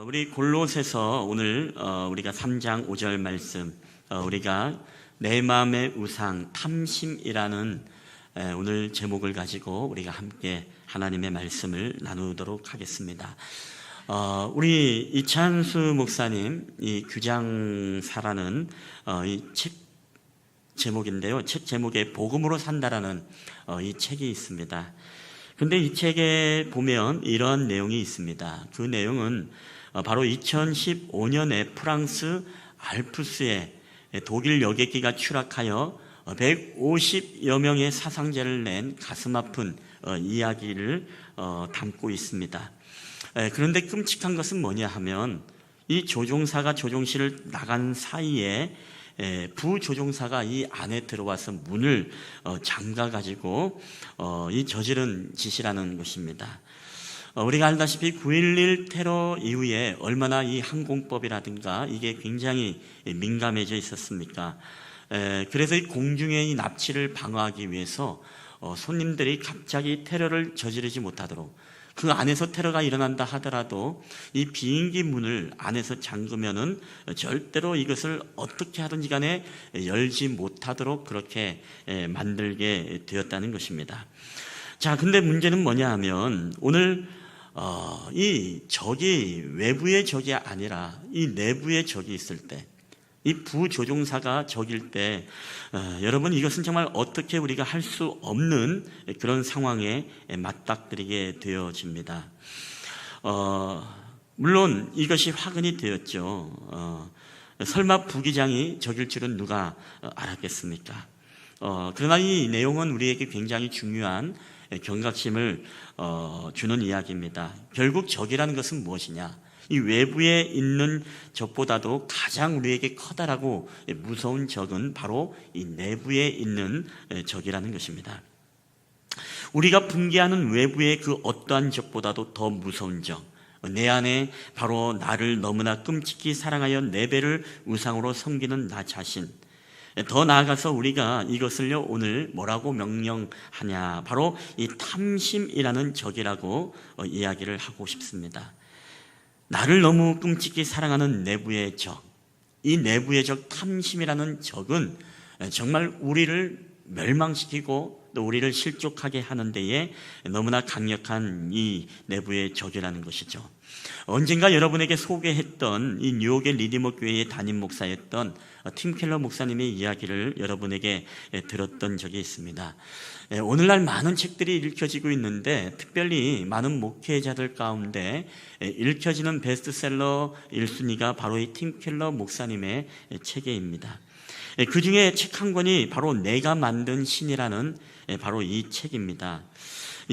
우리 골로새서 오늘 우리가 3장 5절 말씀, 우리가 내 마음의 우상 탐심이라는 오늘 제목을 가지고 우리가 함께 하나님의 말씀을 나누도록 하겠습니다. 우리 이찬수 목사님 이 규장사라는 이 책 제목인데요. 책 제목에 복음으로 산다라는 이 책이 있습니다. 근데 이 책에 보면 이런 내용이 있습니다. 그 내용은 바로 2015년에 프랑스 알프스에 독일 여객기가 추락하여 150여 명의 사상자를 낸 가슴 아픈 이야기를 담고 있습니다. 그런데 끔찍한 것은 뭐냐 하면 이 조종사가 조종실을 나간 사이에 부조종사가 이 안에 들어와서 문을 잠가가지고 이 저지른 짓이라는 것입니다. 우리가 알다시피 9.11 테러 이후에 얼마나 이 항공법이라든가 이게 굉장히 민감해져 있었습니까? 그래서 이 공중의 이 납치를 방어하기 위해서 손님들이 갑자기 테러를 저지르지 못하도록 그 안에서 테러가 일어난다 하더라도 이 비행기 문을 안에서 잠그면은 절대로 이것을 어떻게 하든지 간에 열지 못하도록 그렇게 만들게 되었다는 것입니다. 자, 근데 문제는 뭐냐 하면 오늘 이 적이 외부의 적이 아니라 이 내부의 적이 있을 때, 이 부조종사가 적일 때 여러분 이것은 정말 어떻게 우리가 할 수 없는 그런 상황에 맞닥뜨리게 되어집니다. 물론 이것이 화근이 되었죠. 설마 부기장이 적일 줄은 누가 알았겠습니까? 그러나 이 내용은 우리에게 굉장히 중요한 경각심을 주는 이야기입니다. 결국 적이라는 것은 무엇이냐? 이 외부에 있는 적보다도 가장 우리에게 커다라고 무서운 적은 바로 이 내부에 있는 적이라는 것입니다. 우리가 분개하는 외부의 그 어떠한 적보다도 더 무서운 적, 내 안에 바로 나를 너무나 끔찍히 사랑하여 내 배를 우상으로 섬기는 나 자신, 더 나아가서 우리가 이것을요 오늘 뭐라고 명령하냐, 바로 이 탐심이라는 적이라고 이야기를 하고 싶습니다. 나를 너무 끔찍히 사랑하는 내부의 적, 이 내부의 적 탐심이라는 적은 정말 우리를 멸망시키고 또 우리를 실족하게 하는 데에 너무나 강력한 이 내부의 적이라는 것이죠. 언젠가 여러분에게 소개했던 이 뉴욕의 리디머 교회의 담임 목사였던 팀 켈러 목사님의 이야기를 여러분에게 들었던 적이 있습니다. 오늘날 많은 책들이 읽혀지고 있는데 특별히 많은 목회자들 가운데 읽혀지는 베스트셀러 1순위가 바로 이 팀 켈러 목사님의 책입니다. 그 중에 책 한 권이 바로 내가 만든 신이라는 바로 이 책입니다.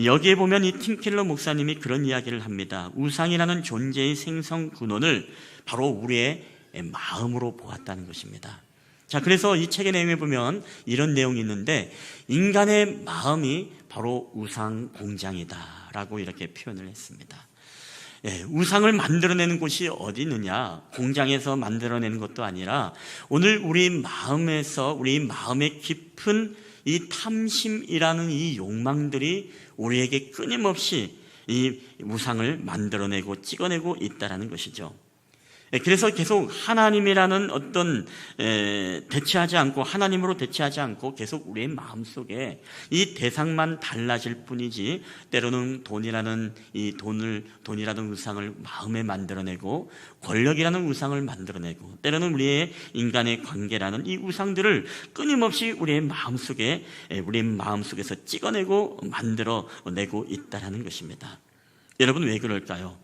여기에 보면 이 팀 켈러 목사님이 그런 이야기를 합니다. 우상이라는 존재의 생성 근원을 바로 우리의 마음으로 보았다는 것입니다. 자, 그래서 이 책의 내용에 보면 이런 내용이 있는데 인간의 마음이 바로 우상 공장이다라고 이렇게 표현을 했습니다. 우상을 만들어내는 곳이 어디 있느냐? 공장에서 만들어내는 것도 아니라 오늘 우리 마음에서 우리 마음의 깊은 이 탐심이라는 이 욕망들이 우리에게 끊임없이 이 우상을 만들어내고 찍어내고 있다는 것이죠. 그래서 계속 하나님이라는 어떤 대체하지 않고 하나님으로 대체하지 않고 계속 우리의 마음속에 이 대상만 달라질 뿐이지 때로는 돈이라는 우상을 마음에 만들어내고 권력이라는 우상을 만들어내고 때로는 우리의 인간의 관계라는 이 우상들을 끊임없이 우리의 마음속에서 찍어내고 만들어내고 있다는 것입니다. 여러분 왜 그럴까요?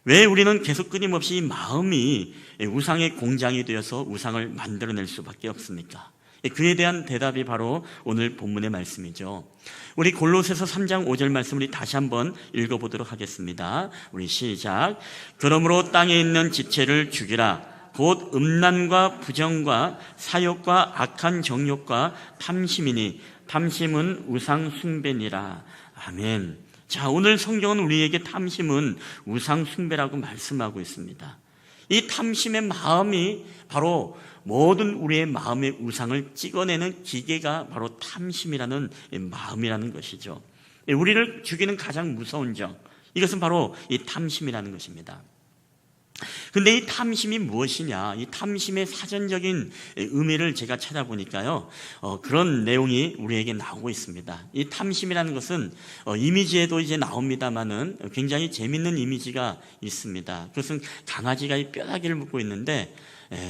왜 우리는 계속 끊임없이 마음이 우상의 공장이 되어서 우상을 만들어낼 수밖에 없습니까? 그에 대한 대답이 바로 오늘 본문의 말씀이죠. 우리 골로새서 3장 5절 말씀 우리 다시 한번 읽어보도록 하겠습니다. 우리 시작. 그러므로 땅에 있는 지체를 죽이라. 곧 음란과 부정과 사욕과 악한 정욕과 탐심이니 탐심은 우상 숭배니라. 아멘. 자, 오늘 성경은 우리에게 탐심은 우상 숭배라고 말씀하고 있습니다. 이 탐심의 마음이 바로 모든 우리의 마음의 우상을 찍어내는 기계가 바로 탐심이라는 마음이라는 것이죠. 우리를 죽이는 가장 무서운 적, 이것은 바로 이 탐심이라는 것입니다. 근데 이 탐심이 무엇이냐, 이 탐심의 사전적인 의미를 제가 찾아보니까요, 그런 내용이 우리에게 나오고 있습니다. 이 탐심이라는 것은 이미지에도 이제 나옵니다만은 굉장히 재밌는 이미지가 있습니다. 그것은 강아지가 이 뼈다귀를 묶고 있는데,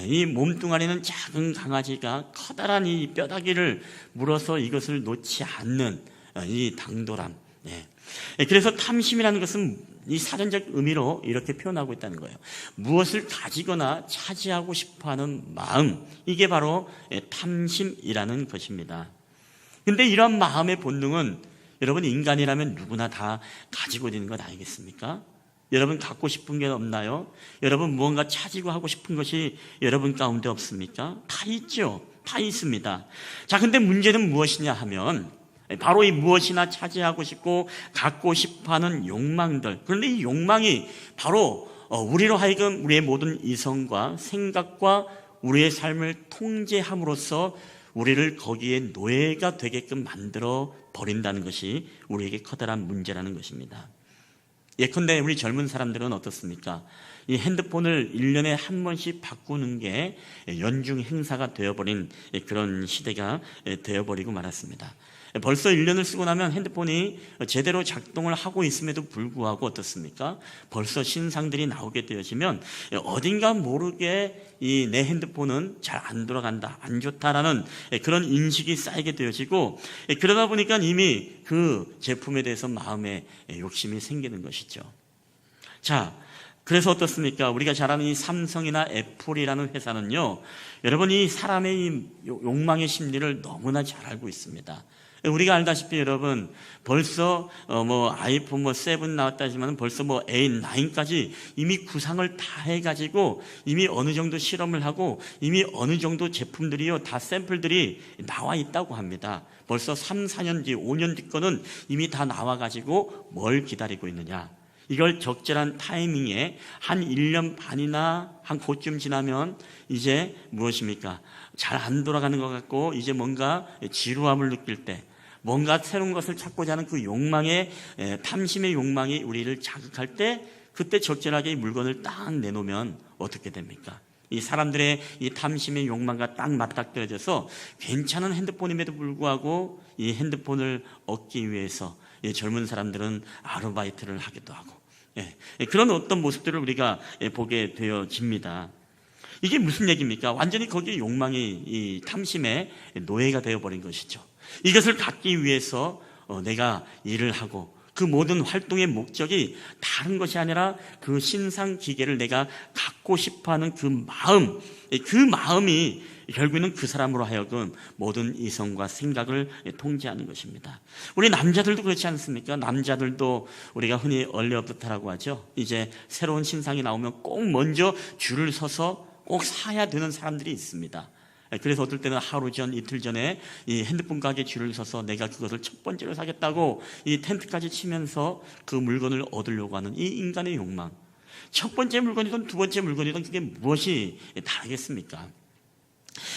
이 몸뚱아리는 작은 강아지가 커다란 이 뼈다귀를 물어서 이것을 놓지 않는 이 당돌함. 그래서 탐심이라는 것은 이 사전적 의미로 이렇게 표현하고 있다는 거예요. 무엇을 가지거나 차지하고 싶어하는 마음, 이게 바로 탐심이라는 것입니다. 근데 이런 마음의 본능은 여러분, 인간이라면 누구나 다 가지고 있는 것 아니겠습니까? 여러분, 갖고 싶은 게 없나요? 여러분, 무언가 차지고 하고 싶은 것이 여러분 가운데 없습니까? 다 있죠. 다 있습니다. 자, 근데 문제는 무엇이냐 하면 바로 이 무엇이나 차지하고 싶고 갖고 싶어하는 욕망들. 그런데 이 욕망이 바로 우리로 하여금 우리의 모든 이성과 생각과 우리의 삶을 통제함으로써 우리를 거기에 노예가 되게끔 만들어 버린다는 것이 우리에게 커다란 문제라는 것입니다. 예컨대 우리 젊은 사람들은 어떻습니까? 이 핸드폰을 1년에 한 번씩 바꾸는 게 연중 행사가 되어버린 그런 시대가 되어버리고 말았습니다. 벌써 1년을 쓰고 나면 핸드폰이 제대로 작동을 하고 있음에도 불구하고 어떻습니까? 벌써 신상들이 나오게 되어지면 어딘가 모르게 이 내 핸드폰은 잘 안 돌아간다, 안 좋다라는 그런 인식이 쌓이게 되어지고, 그러다 보니까 이미 그 제품에 대해서 마음에 욕심이 생기는 것이죠. 자, 그래서 어떻습니까? 우리가 잘 아는 이 삼성이나 애플이라는 회사는요, 여러분이 사람의 이 욕망의 심리를 너무나 잘 알고 있습니다. 우리가 알다시피 여러분, 벌써 아이폰 7 나왔다지만 벌써 8, 9까지 이미 구상을 다 해가지고 이미 어느 정도 실험을 하고 이미 어느 정도 제품들이요, 다 샘플들이 나와 있다고 합니다. 벌써 3, 4년 뒤, 5년 뒤 거는 이미 다 나와가지고 뭘 기다리고 있느냐. 이걸 적절한 타이밍에 한 1년 반이나 한 그쯤 지나면 이제 무엇입니까? 잘 안 돌아가는 것 같고 이제 뭔가 지루함을 느낄 때, 뭔가 새로운 것을 찾고자 하는 그 욕망의, 탐심의 욕망이 우리를 자극할 때, 그때 적절하게 이 물건을 딱 내놓으면 어떻게 됩니까? 이 사람들의 이 탐심의 욕망과 딱 맞닥뜨려져서 괜찮은 핸드폰임에도 불구하고 이 핸드폰을 얻기 위해서 이 젊은 사람들은 아르바이트를 하기도 하고, 그런 어떤 모습들을 우리가 보게 되어집니다. 이게 무슨 얘기입니까? 완전히 거기에 욕망이 이 탐심의 노예가 되어버린 것이죠. 이것을 갖기 위해서 내가 일을 하고 그 모든 활동의 목적이 다른 것이 아니라 그 신상 기계를 내가 갖고 싶어하는 그 마음이 결국에는 그 사람으로 하여금 모든 이성과 생각을 통제하는 것입니다. 우리 남자들도 그렇지 않습니까? 남자들도 우리가 흔히 얼리어부터라고 하죠. 이제 새로운 신상이 나오면 꼭 먼저 줄을 서서 꼭 사야 되는 사람들이 있습니다. 그래서 어떨 때는 하루 전, 이틀 전에 이 핸드폰 가게 줄을 서서 내가 그것을 첫 번째로 사겠다고 이 텐트까지 치면서 그 물건을 얻으려고 하는 이 인간의 욕망. 첫 번째 물건이든 두 번째 물건이든 그게 무엇이 다르겠습니까?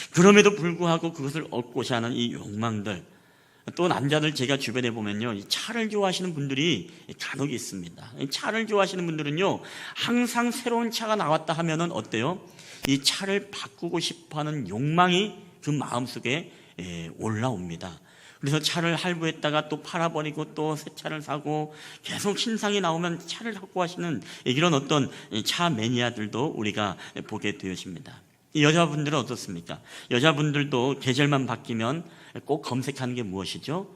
그럼에도 불구하고 그것을 얻고자 하는 이 욕망들. 또 남자들 제가 주변에 보면요, 이 차를 좋아하시는 분들이 간혹 있습니다. 차를 좋아하시는 분들은요, 항상 새로운 차가 나왔다 하면은 어때요? 이 차를 바꾸고 싶어하는 욕망이 그 마음속에 올라옵니다. 그래서 차를 할부했다가 또 팔아버리고 또 새 차를 사고 계속 신상이 나오면 차를 갖고 하시는 이런 어떤 차 매니아들도 우리가 보게 되어집니다. 여자분들은 어떻습니까? 여자분들도 계절만 바뀌면 꼭 검색하는 게 무엇이죠?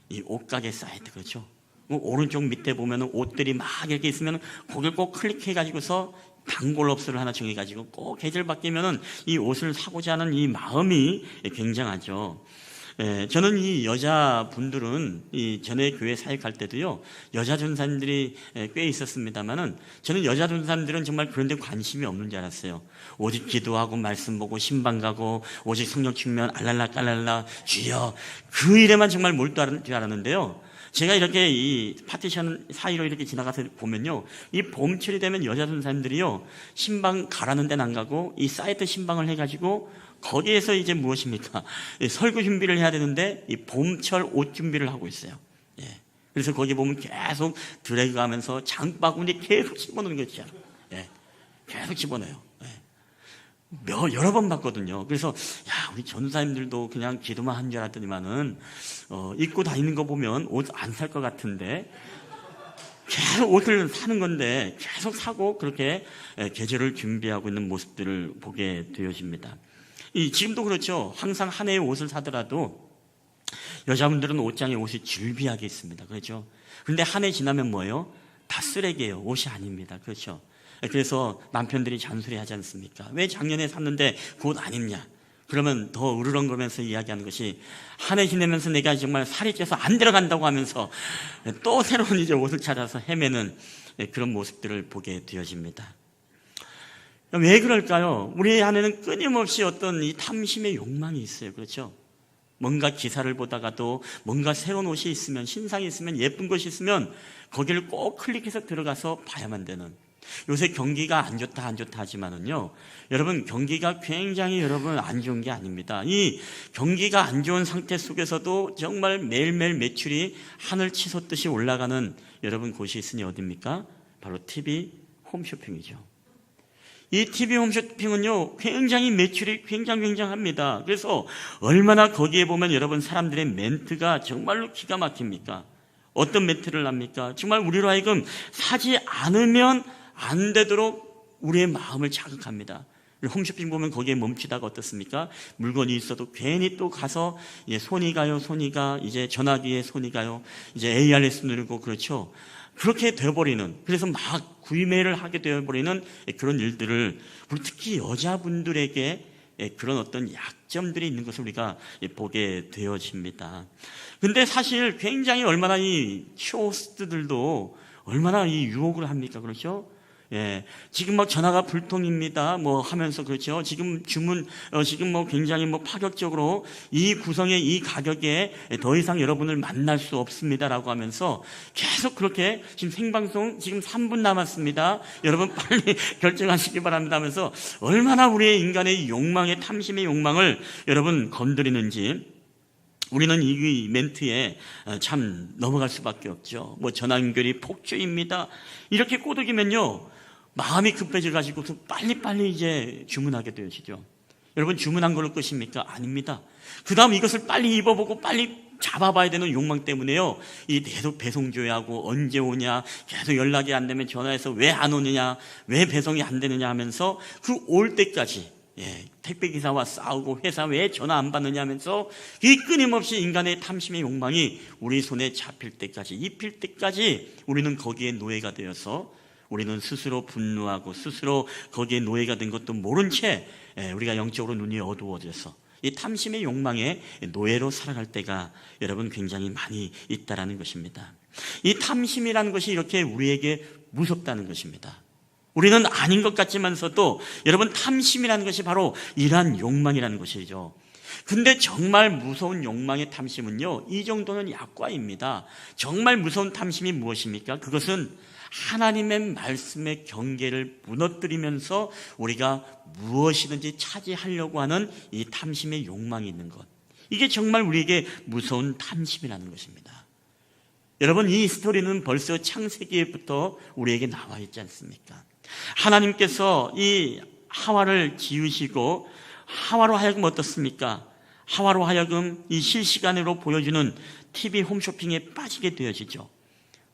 이 옷가게 사이트, 그렇죠? 오른쪽 밑에 보면 옷들이 막 이렇게 있으면 거길 꼭 클릭해가지고서 단골 업소를 하나 정해가지고 꼭 계절 바뀌면은 이 옷을 사고자 하는 이 마음이 굉장하죠. 저는 이 여자분들은 이 전에 교회 사역할 때도요, 여자 전사님들이 꽤 있었습니다만은 저는 여자 전사님들은 정말 그런 데 관심이 없는 줄 알았어요. 오직 기도하고 말씀 보고 신방 가고 오직 성령 측면 알랄라 깔랄라 주여, 그 일에만 정말 몰두하는 줄 알았는데요. 제가 이렇게 이 파티션 사이로 이렇게 지나가서 보면요, 이 봄철이 되면 여자 전사님들이요, 신방 가라는 데는 안 가고 이 사이트 신방을 해가지고 거기에서 이제 무엇입니까? 설교 준비를 해야 되는데 이 봄철 옷 준비를 하고 있어요. 그래서 거기 보면 계속 드래그 하면서 장바구니 계속 집어넣는 거죠. 계속 집어넣어요. 여러 번 봤거든요. 그래서 우리 전사님들도 그냥 기도만 한 줄 알았더니만은 입고 다니는 거 보면 옷 안 살 것 같은데 계속 옷을 사는 건데 계속 사고 그렇게 계절을 준비하고 있는 모습들을 보게 되어집니다. 지금도 그렇죠. 항상 한 해의 옷을 사더라도 여자분들은 옷장에 옷이 줄비하게 있습니다. 그렇죠. 그런데 한 해 지나면 뭐예요? 다 쓰레기예요. 옷이 아닙니다. 그렇죠. 그래서 남편들이 잔소리 하지 않습니까? 왜 작년에 샀는데 그 옷 안 입냐? 그러면 더 으르렁거리면서 이야기하는 것이 한 해 지내면서 내가 정말 살이 쪄서 안 들어간다고 하면서 또 새로운 이제 옷을 찾아서 헤매는 그런 모습들을 보게 되어집니다. 왜 그럴까요? 우리 안에는 끊임없이 어떤 이 탐심의 욕망이 있어요. 그렇죠? 뭔가 기사를 보다가도 뭔가 새로운 옷이 있으면, 신상이 있으면, 예쁜 것이 있으면 거기를 꼭 클릭해서 들어가서 봐야만 되는. 요새 경기가 안 좋다 하지만은요, 여러분 경기가 굉장히 안 좋은 게 아닙니다. 이 경기가 안 좋은 상태 속에서도 정말 매일매일 매출이 하늘 치솟듯이 올라가는 여러분 곳이 있으니 어디입니까? 바로 TV 홈쇼핑이죠. 이 TV 홈쇼핑은요, 굉장히 매출이 굉장합니다. 그래서 얼마나 거기에 보면 여러분 사람들의 멘트가 정말로 기가 막힙니까? 어떤 멘트를 합니까? 정말 우리로 하여금 사지 않으면 안 되도록 우리의 마음을 자극합니다. 홈쇼핑 보면 거기에 멈추다가 어떻습니까? 물건이 있어도 괜히 또 가서 손이 가요, 이제 전화기에 손이 가요, 이제 ARS 누르고 그렇죠. 그렇게 되어버리는, 그래서 막 구매를 하게 되어버리는 그런 일들을, 특히 여자분들에게 그런 어떤 약점들이 있는 것을 우리가 보게 되어집니다. 근데 사실 굉장히 얼마나 이 쇼호스트들도 얼마나 이 유혹을 합니까? 그렇죠? 지금 막 전화가 불통입니다. 뭐 하면서 그렇죠. 지금 주문, 지금 뭐 굉장히 파격적으로 이 구성의 이 가격에 더 이상 여러분을 만날 수 없습니다라고 하면서 계속 그렇게 지금 생방송 지금 3분 남았습니다. 여러분 빨리 결정하시기 바랍니다 하면서 얼마나 우리의 인간의 욕망의 탐심의 욕망을 여러분 건드리는지 우리는 이 멘트에 참 넘어갈 수밖에 없죠. 전화 연결이 폭주입니다. 이렇게 꼬드기면요, 마음이 급해져가지고 빨리 이제 주문하게 되어지죠. 여러분 주문한 걸로 끝입니까? 아닙니다. 그 다음 이것을 빨리 입어보고 빨리 잡아봐야 되는 욕망 때문에요, 이 계속 배송 조회하고 언제 오냐, 계속 연락이 안 되면 전화해서 왜 안 오느냐, 왜 배송이 안 되느냐 하면서 그 올 때까지 택배기사와 싸우고 회사 왜 전화 안 받느냐 하면서 이 끊임없이 인간의 탐심의 욕망이 우리 손에 잡힐 때까지, 입힐 때까지 우리는 거기에 노예가 되어서 우리는 스스로 분노하고 스스로 거기에 노예가 된 것도 모른 채 우리가 영적으로 눈이 어두워져서 이 탐심의 욕망의 노예로 살아갈 때가 여러분 굉장히 많이 있다라는 것입니다. 이 탐심이라는 것이 이렇게 우리에게 무섭다는 것입니다. 우리는 아닌 것 같지만서도 여러분 탐심이라는 것이 바로 이러한 욕망이라는 것이죠. 근데 정말 무서운 욕망의 탐심은요, 이 정도는 약과입니다. 정말 무서운 탐심이 무엇입니까? 그것은 하나님의 말씀의 경계를 무너뜨리면서 우리가 무엇이든지 차지하려고 하는 이 탐심의 욕망이 있는 것, 이게 정말 우리에게 무서운 탐심이라는 것입니다. 여러분 이 스토리는 벌써 창세기부터 우리에게 나와 있지 않습니까? 하나님께서 이 하와를 지으시고 하와로 하여금 어떻습니까? 하와로 하여금 이 실시간으로 보여주는 TV 홈쇼핑에 빠지게 되어지죠.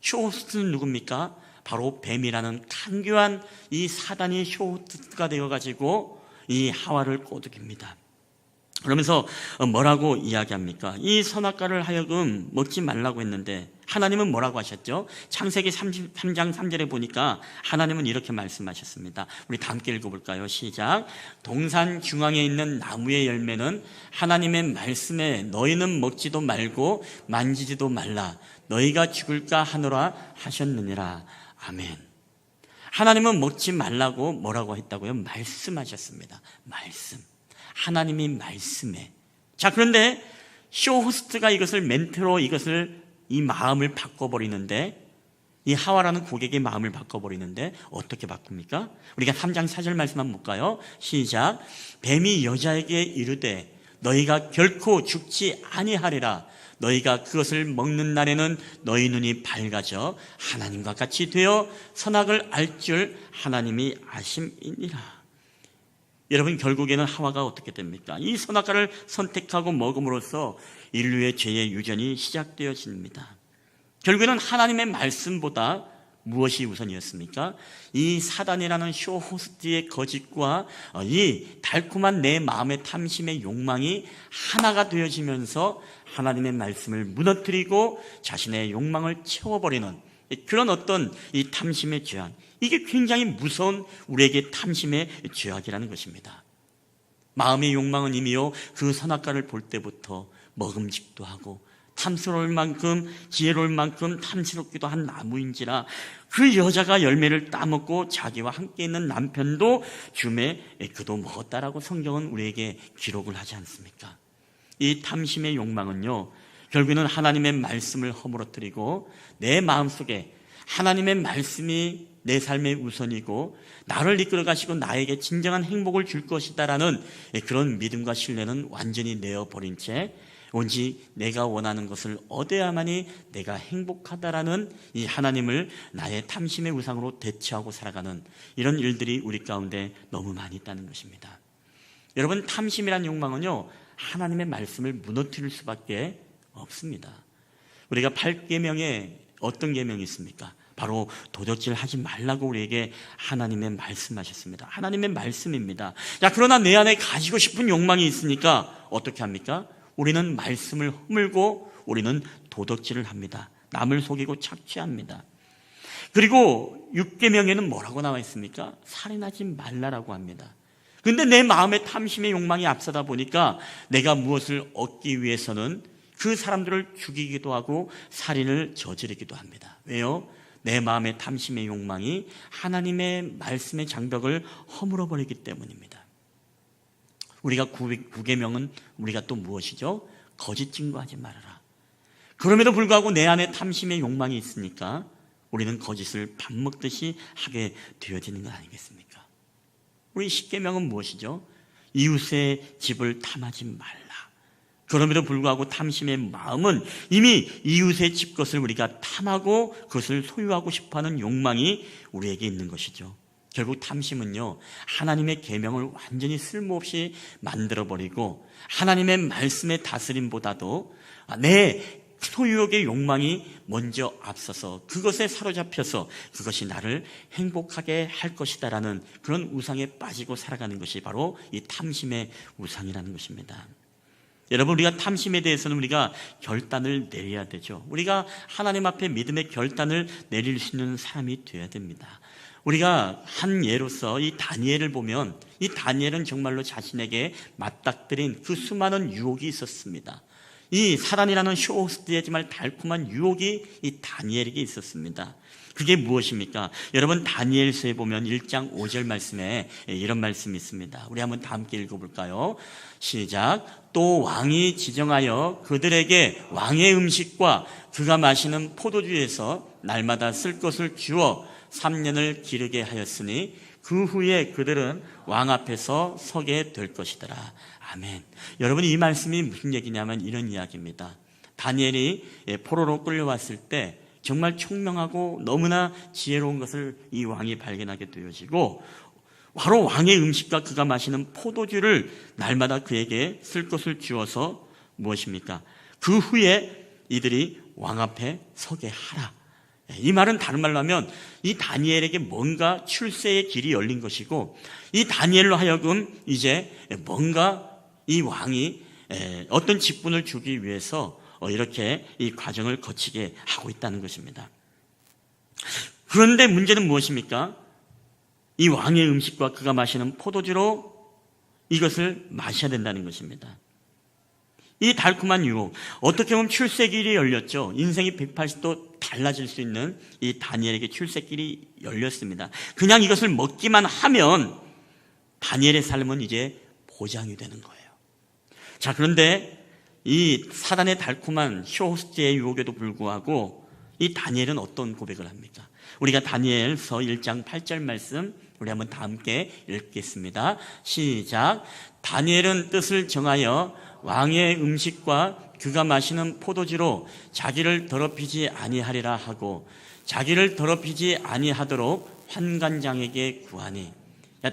쇼호스트는 누굽니까? 바로 뱀이라는 간교한 이 사단이 쇼호스트가 되어가지고 이 하와를 꼬드깁니다. 그러면서 뭐라고 이야기합니까? 이 선악과를 하여금 먹지 말라고 했는데 하나님은 뭐라고 하셨죠? 창세기 33장 3절에 보니까 하나님은 이렇게 말씀하셨습니다. 우리 다 함께 읽어볼까요? 시작. 동산 중앙에 있는 나무의 열매는 하나님의 말씀에 너희는 먹지도 말고 만지지도 말라. 너희가 죽을까 하노라 하셨느니라. 아멘. 하나님은 먹지 말라고 뭐라고 했다고요? 말씀하셨습니다. 말씀. 하나님이 말씀에. 자, 그런데 쇼호스트가 이것을 멘트로 이 마음을 바꿔버리는데, 이 하와라는 고객의 마음을 바꿔버리는데 어떻게 바꿉니까? 우리가 3장 4절 말씀 한번 볼까요? 시작. 뱀이 여자에게 이르되 너희가 결코 죽지 아니하리라. 너희가 그것을 먹는 날에는 너희 눈이 밝아져 하나님과 같이 되어 선악을 알 줄 하나님이 아심이니라. 여러분, 결국에는 하와가 어떻게 됩니까? 이 선악과를 선택하고 먹음으로써 인류의 죄의 유전이 시작되어집니다. 결국에는 하나님의 말씀보다 무엇이 우선이었습니까? 이 사단이라는 쇼호스트의 거짓과 이 달콤한 내 마음의 탐심의 욕망이 하나가 되어지면서 하나님의 말씀을 무너뜨리고 자신의 욕망을 채워버리는 그런 어떤 이 탐심의 죄악, 이게 굉장히 무서운 우리에게 탐심의 죄악이라는 것입니다. 마음의 욕망은 이미요 그 선악과를 볼 때부터 먹음직도 하고 탐스러울 만큼 지혜로울 만큼 탐스럽기도 한 나무인지라 그 여자가 열매를 따먹고 자기와 함께 있는 남편도 줌에 그도 먹었다라고 성경은 우리에게 기록을 하지 않습니까? 이 탐심의 욕망은요 결국에는 하나님의 말씀을 허물어뜨리고 내 마음속에 하나님의 말씀이 내 삶의 우선이고 나를 이끌어 가시고 나에게 진정한 행복을 줄 것이다라는 그런 믿음과 신뢰는 완전히 내어버린 채 온지 내가 원하는 것을 얻어야만이 내가 행복하다라는 이 하나님을 나의 탐심의 우상으로 대체하고 살아가는 이런 일들이 우리 가운데 너무 많이 있다는 것입니다. 여러분, 탐심이란 욕망은요 하나님의 말씀을 무너뜨릴 수밖에 없습니다. 우리가 8계명에 어떤 계명이 있습니까? 바로 도적질 하지 말라고 우리에게 하나님의 말씀하셨습니다. 하나님의 말씀입니다. 자, 그러나 내 안에 가지고 싶은 욕망이 있으니까 어떻게 합니까? 우리는 말씀을 허물고 우리는 도덕질을 합니다. 남을 속이고 착취합니다. 그리고 6계명에는 뭐라고 나와 있습니까? 살인하지 말라라고 합니다. 그런데 내 마음의 탐심의 욕망이 앞서다 보니까 내가 무엇을 얻기 위해서는 그 사람들을 죽이기도 하고 살인을 저지르기도 합니다. 왜요? 내 마음의 탐심의 욕망이 하나님의 말씀의 장벽을 허물어버리기 때문입니다. 우리가 9계명은 우리가 또 무엇이죠? 거짓 증거하지 말아라. 그럼에도 불구하고 내 안에 탐심의 욕망이 있으니까 우리는 거짓을 밥 먹듯이 하게 되어지는 거 아니겠습니까? 우리 10계명은 무엇이죠? 이웃의 집을 탐하지 말라. 그럼에도 불구하고 탐심의 마음은 이미 이웃의 집 것을 우리가 탐하고 그것을 소유하고 싶어하는 욕망이 우리에게 있는 것이죠. 결국 탐심은요 하나님의 계명을 완전히 쓸모없이 만들어버리고 하나님의 말씀의 다스림보다도 내 소유욕의 욕망이 먼저 앞서서 그것에 사로잡혀서 그것이 나를 행복하게 할 것이다라는 그런 우상에 빠지고 살아가는 것이 바로 이 탐심의 우상이라는 것입니다. 여러분, 우리가 탐심에 대해서는 우리가 결단을 내려야 되죠. 우리가 하나님 앞에 믿음의 결단을 내릴 수 있는 사람이 되어야 됩니다. 우리가 한 예로서 이 다니엘을 보면 이 다니엘은 정말로 자신에게 맞닥뜨린 그 수많은 유혹이 있었습니다. 이 사단이라는 쇼호스트의 정말 달콤한 유혹이 이 다니엘에게 있었습니다. 그게 무엇입니까? 여러분, 다니엘서에 보면 1장 5절 말씀에 이런 말씀이 있습니다. 우리 한번 다 함께 읽어볼까요? 시작. 또 왕이 지정하여 그들에게 왕의 음식과 그가 마시는 포도주에서 날마다 쓸 것을 주어 3년을 기르게 하였으니 그 후에 그들은 왕 앞에서 서게 될 것이더라. 아멘. 여러분, 이 말씀이 무슨 얘기냐면 이런 이야기입니다. 다니엘이 포로로 끌려왔을 때 정말 총명하고 너무나 지혜로운 것을 이 왕이 발견하게 되어지고 바로 왕의 음식과 그가 마시는 포도주를 날마다 그에게 쓸 것을 주어서 무엇입니까? 그 후에 이들이 왕 앞에 서게 하라. 이 말은 다른 말로 하면 이 다니엘에게 뭔가 출세의 길이 열린 것이고 이 다니엘로 하여금 이제 뭔가 이 왕이 어떤 직분을 주기 위해서 이렇게 이 과정을 거치게 하고 있다는 것입니다. 그런데 문제는 무엇입니까? 이 왕의 음식과 그가 마시는 포도주로 이것을 마셔야 된다는 것입니다. 이 달콤한 유혹, 어떻게 보면 출세길이 열렸죠. 인생이 180도 달라질 수 있는 이 다니엘에게 출세길이 열렸습니다. 그냥 이것을 먹기만 하면 다니엘의 삶은 이제 보장이 되는 거예요. 자, 그런데 이 사단의 달콤한 쇼호스트의 유혹에도 불구하고 이 다니엘은 어떤 고백을 합니까? 우리가 다니엘서 1장 8절 말씀 우리 한번 다 함께 읽겠습니다. 시작. 다니엘은 뜻을 정하여 왕의 음식과 그가 마시는 포도주로 자기를 더럽히지 아니하리라 하고 자기를 더럽히지 아니하도록 환관장에게 구하니.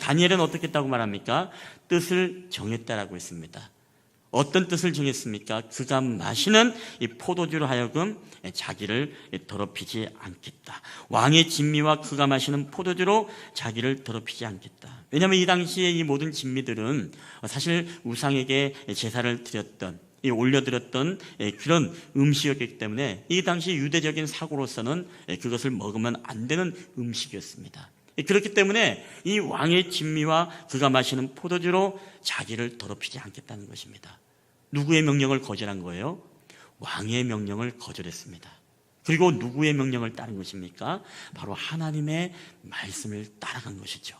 다니엘은 어떻게 했다고 말합니까? 뜻을 정했다라고 했습니다. 어떤 뜻을 정했습니까? 그가 마시는 이 포도주로 하여금 자기를 더럽히지 않겠다. 왕의 진미와 그가 마시는 포도주로 자기를 더럽히지 않겠다. 왜냐하면 이 당시에 이 모든 진미들은 사실 우상에게 제사를 드렸던, 올려드렸던 그런 음식이었기 때문에 이 당시 유대적인 사고로서는 그것을 먹으면 안 되는 음식이었습니다. 그렇기 때문에 이 왕의 진미와 그가 마시는 포도주로 자기를 더럽히지 않겠다는 것입니다. 누구의 명령을 거절한 거예요? 왕의 명령을 거절했습니다. 그리고 누구의 명령을 따른 것입니까? 바로 하나님의 말씀을 따라간 것이죠.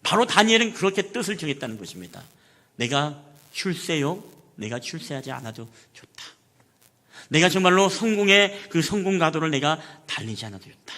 바로 다니엘은 그렇게 뜻을 정했다는 것입니다. 내가 출세요? 내가 출세하지 않아도 좋다. 내가 정말로 성공의 그 성공 가도를 내가 달리지 않아도 좋다.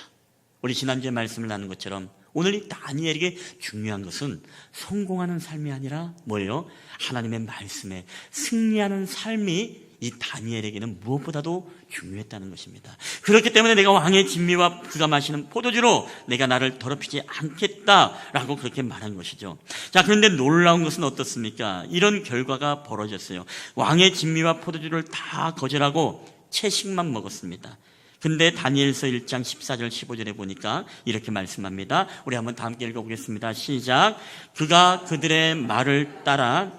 우리 지난주에 말씀을 나눈 것처럼 오늘 이 다니엘에게 중요한 것은 성공하는 삶이 아니라 뭐예요? 하나님의 말씀에 승리하는 삶이 이 다니엘에게는 무엇보다도 중요했다는 것입니다. 그렇기 때문에 내가 왕의 진미와 그가 마시는 포도주로 내가 나를 더럽히지 않겠다라고 그렇게 말한 것이죠. 자, 그런데 놀라운 것은 어떻습니까? 이런 결과가 벌어졌어요. 왕의 진미와 포도주를 다 거절하고 채식만 먹었습니다. 근데 다니엘서 1장 14절 15절에 보니까 이렇게 말씀합니다. 우리 한번 다 함께 읽어보겠습니다. 시작. 그가 그들의 말을 따라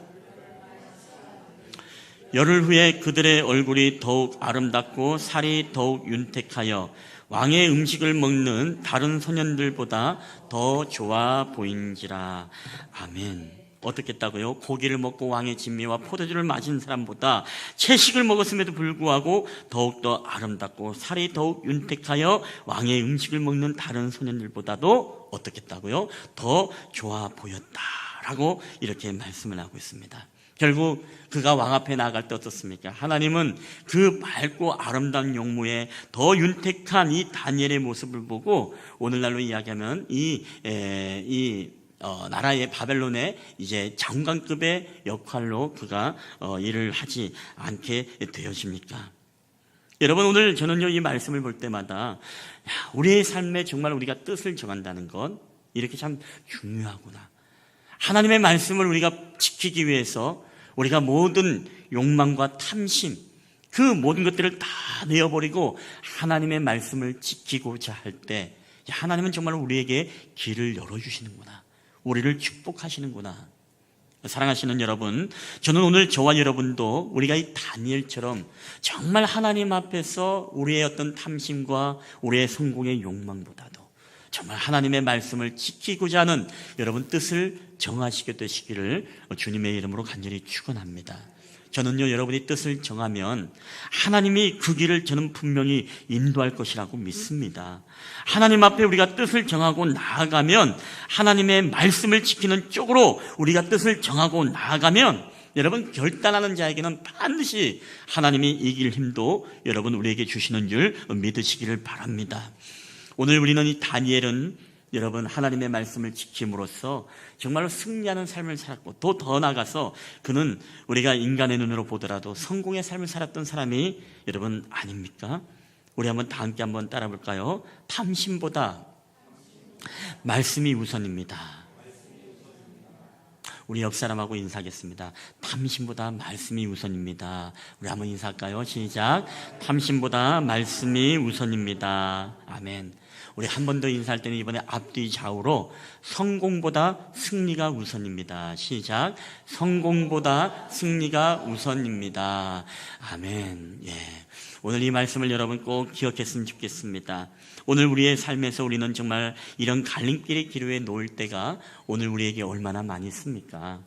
열흘 후에 그들의 얼굴이 더욱 아름답고 살이 더욱 윤택하여 왕의 음식을 먹는 다른 소년들보다 더 좋아 보인지라. 아멘. 어떻게 했다고요? 고기를 먹고 왕의 진미와 포도주를 마신 사람보다 채식을 먹었음에도 불구하고 더욱더 아름답고 살이 더욱 윤택하여 왕의 음식을 먹는 다른 소년들보다도 어떻게 했다고요? 더 좋아 보였다라고 이렇게 말씀을 하고 있습니다. 결국 그가 왕 앞에 나아갈 때 어떻습니까? 하나님은 그 맑고 아름다운 용모에 더 윤택한 이 다니엘의 모습을 보고 오늘날로 이야기하면 나라의 바벨론의 이제 장관급의 역할로 그가 일을 하지 않게 되어집니까? 여러분, 오늘 저는요 이 말씀을 볼 때마다 우리의 삶에 정말 우리가 뜻을 정한다는 것 이렇게 참 중요하구나. 하나님의 말씀을 우리가 지키기 위해서 우리가 모든 욕망과 탐심 그 모든 것들을 다 내어버리고 하나님의 말씀을 지키고자 할 때 하나님은 정말 우리에게 길을 열어주시는구나. 우리를 축복하시는구나. 사랑하시는 여러분, 저는 오늘 저와 여러분도 우리가 이 다니엘처럼 정말 하나님 앞에서 우리의 어떤 탐심과 우리의 성공의 욕망보다도 정말 하나님의 말씀을 지키고자 하는 여러분 뜻을 정하시게 되시기를 주님의 이름으로 간절히 축원합니다. 저는요 여러분이 뜻을 정하면 하나님이 그 길을 저는 분명히 인도할 것이라고 믿습니다. 하나님 앞에 우리가 뜻을 정하고 나아가면 하나님의 말씀을 지키는 쪽으로 우리가 뜻을 정하고 나아가면 여러분 결단하는 자에게는 반드시 하나님이 이길 힘도 여러분 우리에게 주시는 줄 믿으시기를 바랍니다. 오늘 우리는 이 다니엘은 여러분 하나님의 말씀을 지킴으로써 정말로 승리하는 삶을 살았고 또 더 나아가서 그는 우리가 인간의 눈으로 보더라도 성공의 삶을 살았던 사람이 여러분 아닙니까? 우리 한번 다 함께 한번 따라 볼까요? 탐심보다 말씀이 우선입니다. 우리 옆 사람하고 인사하겠습니다. 탐심보다 말씀이 우선입니다. 우리 한번 인사할까요? 시작. 탐심보다 말씀이 우선입니다. 아멘. 우리 한 번 더 인사할 때는 이번에 앞뒤 좌우로 성공보다 승리가 우선입니다. 시작. 성공보다 승리가 우선입니다. 아멘. 예. 오늘 이 말씀을 여러분 꼭 기억했으면 좋겠습니다. 오늘 우리의 삶에서 우리는 정말 이런 갈림길의 기로에 놓일 때가 오늘 우리에게 얼마나 많이 있습니까?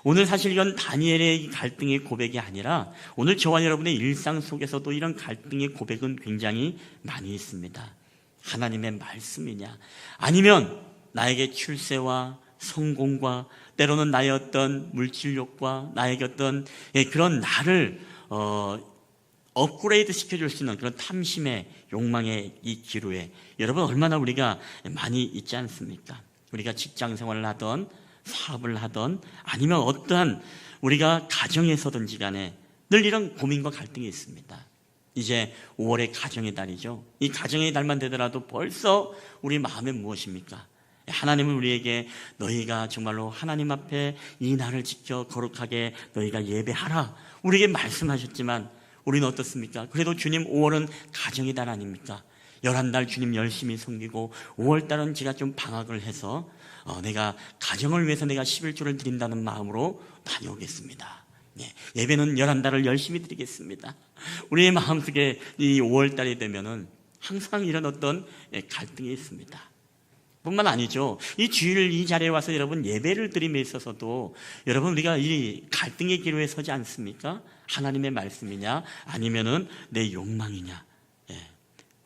오늘 사실 이건 다니엘의 갈등의 고백이 아니라 오늘 저와 여러분의 일상 속에서도 이런 갈등의 고백은 굉장히 많이 있습니다. 하나님의 말씀이냐 아니면 나에게 출세와 성공과 때로는 나의 어떤 물질욕과 나에게 어떤 그런 나를 업그레이드 시켜줄 수 있는 그런 탐심의 욕망의 이 기로에 여러분 얼마나 우리가 많이 있지 않습니까? 우리가 직장 생활을 하던 사업을 하던 아니면 어떠한 우리가 가정에서든지 간에 늘 이런 고민과 갈등이 있습니다. 이제 5월의 가정의 달이죠. 이 가정의 달만 되더라도 벌써 우리 마음에 무엇입니까? 하나님은 우리에게 너희가 정말로 하나님 앞에 이 날을 지켜 거룩하게 너희가 예배하라 우리에게 말씀하셨지만 우리는 어떻습니까? 그래도 주님 5월은 가정의 달 아닙니까? 11달 주님 열심히 섬기고 5월달은 제가 좀 방학을 해서 내가 가정을 위해서 내가 11조를 드린다는 마음으로 다녀오겠습니다. 예배는 11달을 열심히 드리겠습니다. 우리의 마음속에 이 5월달이 되면은 항상 이런 어떤 갈등이 있습니다. 뿐만 아니죠. 이 주일 이 자리에 와서 여러분 예배를 드림에 있어서도 여러분 우리가 이 갈등의 기로에 서지 않습니까? 하나님의 말씀이냐 아니면은 내 욕망이냐.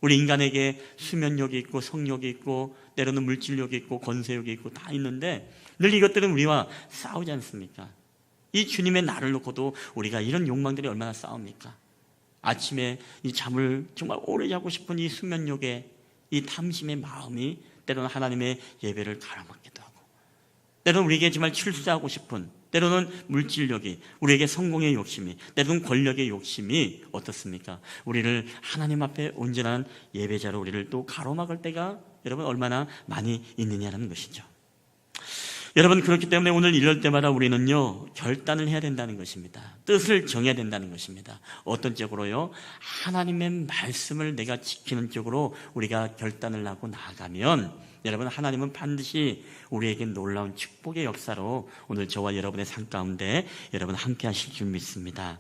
우리 인간에게 수면욕이 있고 성욕이 있고 때로는 물질욕이 있고 권세욕이 있고 다 있는데 늘 이것들은 우리와 싸우지 않습니까? 이 주님의 날을 놓고도 우리가 이런 욕망들이 얼마나 싸웁니까? 아침에 이 잠을 정말 오래 자고 싶은 이 수면욕에 이 탐심의 마음이 때로는 하나님의 예배를 가로막기도 하고 때로는 우리에게 정말 출세하고 싶은 때로는 물질욕이 우리에게 성공의 욕심이 때로는 권력의 욕심이 어떻습니까? 우리를 하나님 앞에 온전한 예배자로 우리를 또 가로막을 때가 여러분 얼마나 많이 있느냐라는 것이죠. 여러분 그렇기 때문에 오늘 이럴 때마다 우리는요 결단을 해야 된다는 것입니다. 뜻을 정해야 된다는 것입니다. 어떤 쪽으로요? 하나님의 말씀을 내가 지키는 쪽으로 우리가 결단을 하고 나아가면 여러분 하나님은 반드시 우리에게 놀라운 축복의 역사로 오늘 저와 여러분의 삶 가운데 여러분 함께 하실 줄 믿습니다.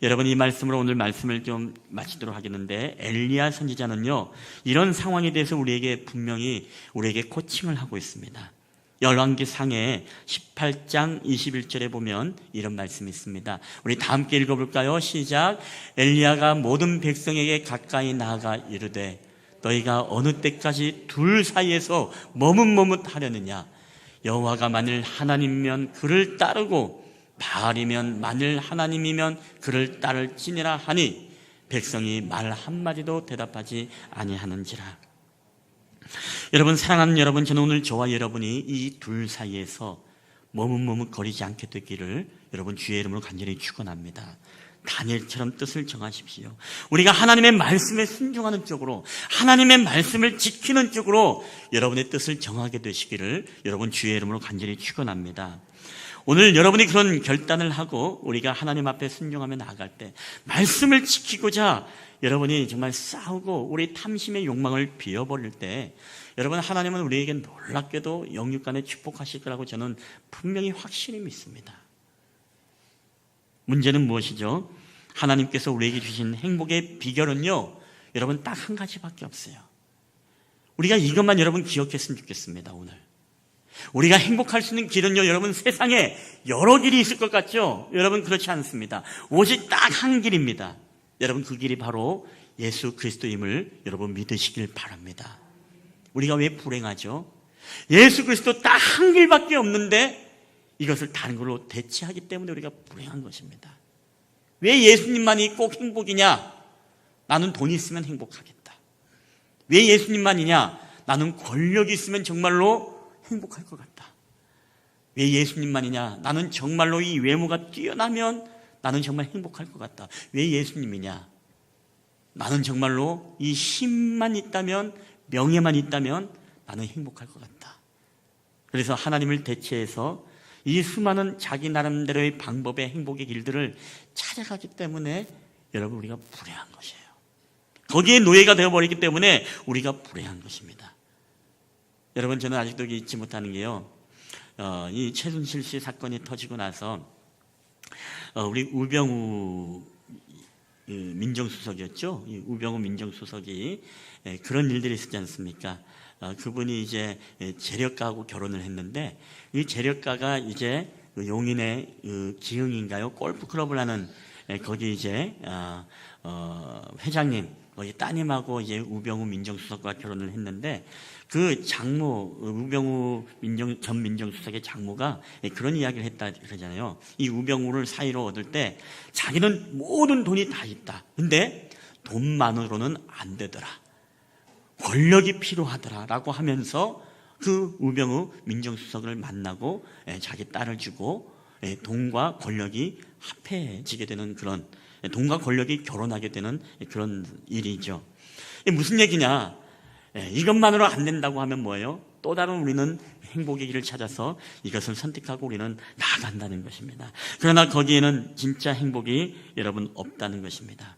여러분 이 말씀으로 오늘 말씀을 좀 마치도록 하겠는데 엘리야 선지자는요 이런 상황에 대해서 우리에게 분명히 우리에게 코칭을 하고 있습니다. 열왕기 상해 18장 21절에 보면 이런 말씀이 있습니다. 우리 다 함께 읽어볼까요? 시작. 엘리야가 모든 백성에게 가까이 나아가 이르되 너희가 어느 때까지 둘 사이에서 머뭇머뭇하려느냐? 여호와가 만일 하나님이면 그를 따르고 바알이면 만일 하나님이면 그를 따를지니라 하니 백성이 말 한마디도 대답하지 아니하는지라. 여러분 사랑하는 여러분, 저는 오늘 저와 여러분이 이 둘 사이에서 머뭇머뭇거리지 않게 되기를 여러분 주의 이름으로 간절히 축원합니다. 다니엘처럼 뜻을 정하십시오. 우리가 하나님의 말씀에 순종하는 쪽으로 하나님의 말씀을 지키는 쪽으로 여러분의 뜻을 정하게 되시기를 여러분 주의 이름으로 간절히 축원합니다. 오늘 여러분이 그런 결단을 하고 우리가 하나님 앞에 순종하며 나아갈 때 말씀을 지키고자 여러분이 정말 싸우고 우리 탐심의 욕망을 비워버릴 때 여러분 하나님은 우리에게 놀랍게도 영육간에 축복하실 거라고 저는 분명히 확실히 믿습니다. 문제는 무엇이죠? 하나님께서 우리에게 주신 행복의 비결은요 여러분 딱 한 가지밖에 없어요. 우리가 이것만 여러분 기억했으면 좋겠습니다. 오늘 우리가 행복할 수 있는 길은요 여러분 세상에 여러 길이 있을 것 같죠? 여러분 그렇지 않습니다. 오직 딱 한 길입니다. 여러분 그 길이 바로 예수 그리스도임을 여러분 믿으시길 바랍니다. 우리가 왜 불행하죠? 예수 그리스도 딱 한 길밖에 없는데 이것을 다른 걸로 대체하기 때문에 우리가 불행한 것입니다. 왜 예수님만이 꼭 행복이냐? 나는 돈이 있으면 행복하겠다. 왜 예수님만이냐? 나는 권력이 있으면 정말로 행복할 것 같다. 왜 예수님만이냐? 나는 정말로 이 외모가 뛰어나면 나는 정말 행복할 것 같다. 왜 예수님이냐? 나는 정말로 이 힘만 있다면, 명예만 있다면 나는 행복할 것 같다. 그래서 하나님을 대체해서 이 수많은 자기 나름대로의 방법의 행복의 길들을 찾아가기 때문에 여러분 우리가 불행한 것이에요. 거기에 노예가 되어버리기 때문에 우리가 불행한 것입니다. 여러분 저는 아직도 잊지 못하는 게요, 이 최순실 씨 사건이 터지고 나서 우리 우병우 민정수석이었죠. 이 우병우 민정수석이 그런 일들이 있었지 않습니까? 그분이 이제 재력가하고 결혼을 했는데 이 재력가가 이제 용인의 기흥인가요? 골프클럽을 하는 거기 이제 회장님 거기 따님하고 이제 우병우 민정수석과 결혼을 했는데 그 장모 우병우 전 민정수석의 장모가 그런 이야기를 했다 그러잖아요. 이 우병우를 사이로 얻을 때 자기는 모든 돈이 다 있다. 근데 돈만으로는 안 되더라. 권력이 필요하더라라고 하면서 그 우병우 민정수석을 만나고 자기 딸을 주고 돈과 권력이 합해지게 되는 그런, 돈과 권력이 결혼하게 되는 그런 일이죠. 이게 무슨 얘기냐? 이것만으로 안 된다고 하면 뭐예요? 또 다른 우리는 행복의 길을 찾아서 이것을 선택하고 우리는 나아간다는 것입니다. 그러나 거기에는 진짜 행복이 여러분 없다는 것입니다.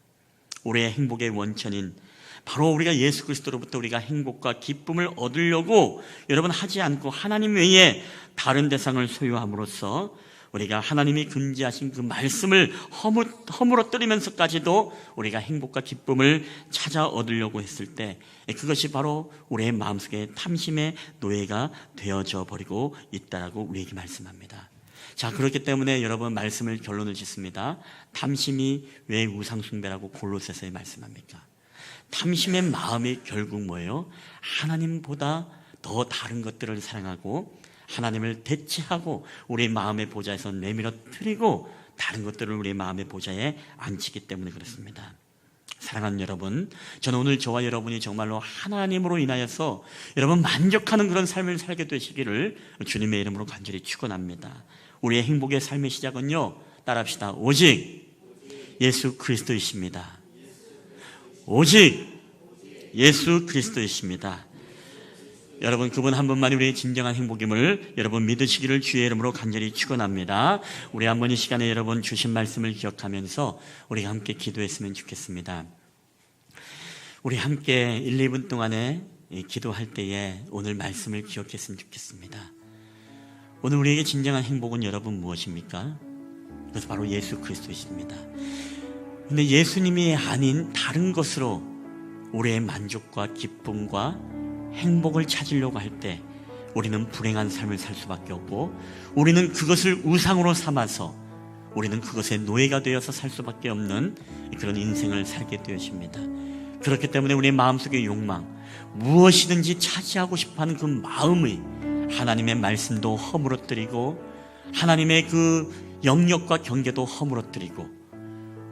우리의 행복의 원천인 바로 우리가 예수 그리스도로부터 우리가 행복과 기쁨을 얻으려고 여러분 하지 않고 하나님 외에 다른 대상을 소유함으로써 우리가 하나님이 금지하신 그 말씀을 허물어뜨리면서까지도 우리가 행복과 기쁨을 찾아 얻으려고 했을 때 그것이 바로 우리의 마음속에 탐심의 노예가 되어져 버리고 있다라고 우리에게 말씀합니다. 자, 그렇기 때문에 여러분 말씀을 결론을 짓습니다. 탐심이 왜 우상숭배라고 골로새서에 말씀합니까? 탐심의 마음이 결국 뭐예요? 하나님보다 더 다른 것들을 사랑하고 하나님을 대체하고 우리 마음의 보좌에서 내밀어뜨리고 다른 것들을 우리 마음의 보좌에 앉히기 때문에 그렇습니다. 사랑하는 여러분, 저는 오늘 저와 여러분이 정말로 하나님으로 인하여서 여러분 만족하는 그런 삶을 살게 되시기를 주님의 이름으로 간절히 축원합니다. 우리의 행복의 삶의 시작은요, 따라합시다. 오직 예수 그리스도이십니다. 오직 예수 그리스도이십니다. 여러분, 그분 한 분만이 우리의 진정한 행복임을 여러분 믿으시기를 주의 이름으로 간절히 축원합니다. 우리 한번 이 시간에 여러분 주신 말씀을 기억하면서 우리가 함께 기도했으면 좋겠습니다. 우리 함께 1, 2분 동안에 기도할 때에 오늘 말씀을 기억했으면 좋겠습니다. 오늘 우리에게 진정한 행복은 여러분 무엇입니까? 그것은 바로 예수 그리스도이십니다. 근데 예수님이 아닌 다른 것으로 우리의 만족과 기쁨과 행복을 찾으려고 할 때 우리는 불행한 삶을 살 수밖에 없고 우리는 그것을 우상으로 삼아서 우리는 그것의 노예가 되어서 살 수밖에 없는 그런 인생을 살게 되어집니다. 그렇기 때문에 우리의 마음속의 욕망, 무엇이든지 차지하고 싶어하는 그 마음의 하나님의 말씀도 허물어뜨리고 하나님의 그 영역과 경계도 허물어뜨리고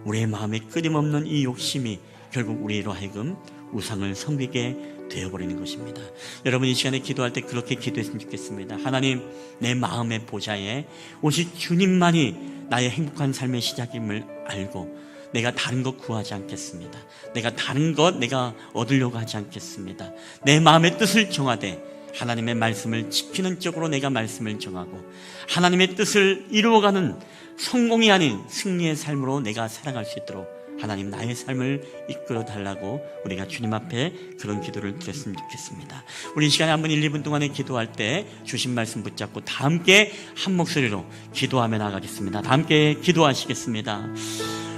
우리의 마음에 끊임없는 이 욕심이 결국 우리로 하여금 우상을 섬기게 되어버리는 것입니다. 여러분 이 시간에 기도할 때 그렇게 기도했으면 좋겠습니다. 하나님, 내 마음의 보좌에 오직 주님만이 나의 행복한 삶의 시작임을 알고 내가 다른 것 구하지 않겠습니다. 내가 다른 것 내가 얻으려고 하지 않겠습니다. 내 마음의 뜻을 정하되 하나님의 말씀을 지키는 쪽으로 내가 말씀을 정하고 하나님의 뜻을 이루어가는 성공이 아닌 승리의 삶으로 내가 살아갈 수 있도록 하나님 나의 삶을 이끌어 달라고 우리가 주님 앞에 그런 기도를 드렸으면 좋겠습니다. 우리 이 시간에 한번 1, 2분 동안에 기도할 때 주신 말씀 붙잡고 다 함께 한 목소리로 기도하며 나가겠습니다. 다 함께 기도하시겠습니다.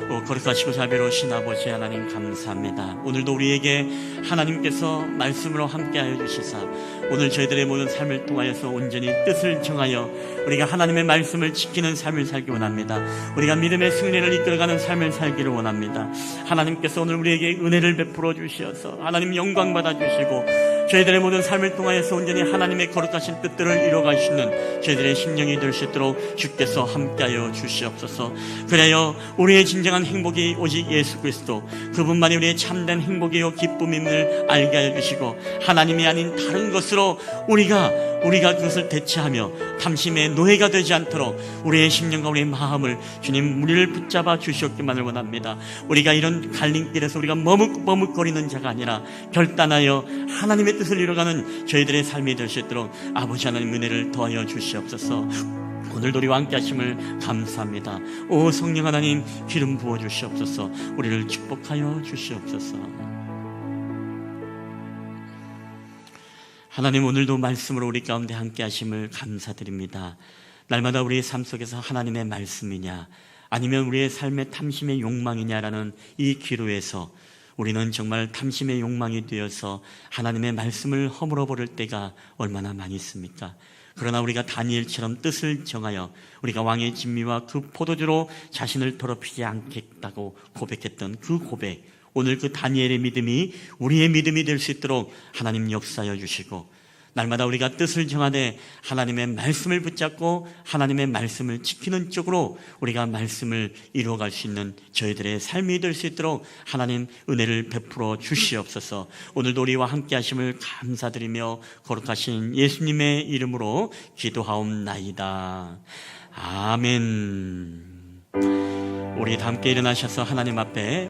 거룩하시고 자비로우신 아버지 하나님 감사합니다. 오늘도 우리에게 하나님께서 말씀으로 함께하여 주시사 오늘 저희들의 모든 삶을 통하여서 온전히 뜻을 정하여 우리가 하나님의 말씀을 지키는 삶을 살기 원합니다. 우리가 믿음의 승리를 이끌어가는 삶을 살기를 원합니다. 하나님께서 오늘 우리에게 은혜를 베풀어 주시어서 하나님 영광 받아 주시고 저희들의 모든 삶을 통하여서 온전히 하나님의 거룩하신 뜻들을 이루어가시는 저희들의 심령이 될 수 있도록 주께서 함께하여 주시옵소서. 그래요 우리의 진정한 행복이 오직 예수 그리스도 그분만이 우리의 참된 행복이요 기쁨임을 알게 하여 주시고 하나님이 아닌 다른 것으로 우리가 그것을 대체하며 탐심의 노예가 되지 않도록 우리의 심령과 우리의 마음을 주님 우리를 붙잡아 주시옵기만을 원합니다. 우리가 이런 갈림길에서 우리가 머뭇거리는 자가 아니라 결단하여 하나님의 뜻을 이루어가는 저희들의 삶이 될 수 있도록 아버지 하나님 은혜를 더하여 주시옵소서. 오늘도 우리와 함께 하심을 감사합니다. 오 성령 하나님 기름 부어 주시옵소서. 우리를 축복하여 주시옵소서. 하나님 오늘도 말씀으로 우리 가운데 함께 하심을 감사드립니다. 날마다 우리의 삶 속에서 하나님의 말씀이냐 아니면 우리의 삶의 탐심의 욕망이냐라는 이 기로에서 우리는 정말 탐심의 욕망이 되어서 하나님의 말씀을 허물어버릴 때가 얼마나 많이 있습니까? 그러나 우리가 다니엘처럼 뜻을 정하여 우리가 왕의 진미와 그 포도주로 자신을 더럽히지 않겠다고 고백했던 그 고백, 오늘 그 다니엘의 믿음이 우리의 믿음이 될 수 있도록 하나님 역사하여 주시고 날마다 우리가 뜻을 정하되 하나님의 말씀을 붙잡고 하나님의 말씀을 지키는 쪽으로 우리가 말씀을 이루어갈 수 있는 저희들의 삶이 될 수 있도록 하나님 은혜를 베풀어 주시옵소서. 오늘도 우리와 함께 하심을 감사드리며 거룩하신 예수님의 이름으로 기도하옵나이다. 아멘. 우리 다 함께 일어나셔서 하나님 앞에